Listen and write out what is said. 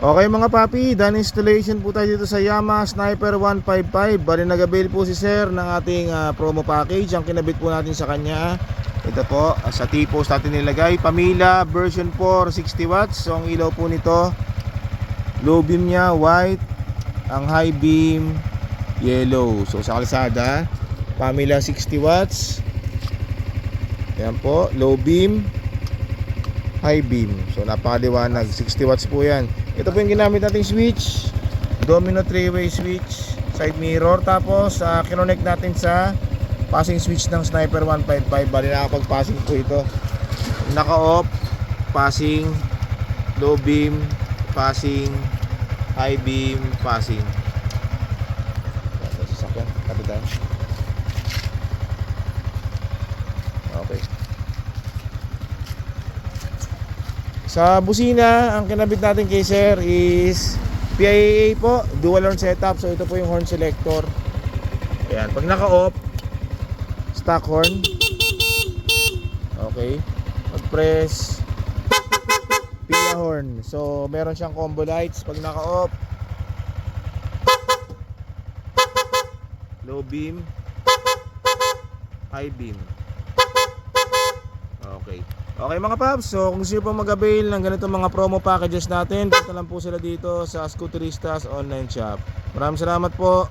Okay mga papi, done installation po tayo dito sa Yamaha Sniper 155. Bali nag-avail po si sir ng ating promo package. Ang kinabit po natin sa kanya, ito po, sa T-post natin nilagay, Pamila version 4, 60 watts. So ang ilaw po nito, low beam nya white, ang high beam yellow. So sa kalsada, Pamila 60 watts. Yan po, low beam, high beam. So napakaliwanag, 60 watts po yan. Ito po yung ginamit nating switch, domino 3-way switch, side mirror. Tapos kinonect natin sa passing switch ng Sniper 155. Bali nakapag-passing po ito. Naka-off, passing, low beam, passing, high beam, passing. Sasakyan, tabi tayo. Okay. Sa busina, ang kinabit natin kay sir is PIAA po, dual horn setup. So ito po yung horn selector. Ayan, pag naka-off, stock horn. Okay. Pag-press, PIA horn. So meron siyang combo lights. Pag naka-off, low beam, high beam. Okay. Okay mga paps, so kung gusto nyo po mag-avail ng ganitong mga promo packages natin, punta lang po sila dito sa Scooteristas online shop. Maraming salamat po.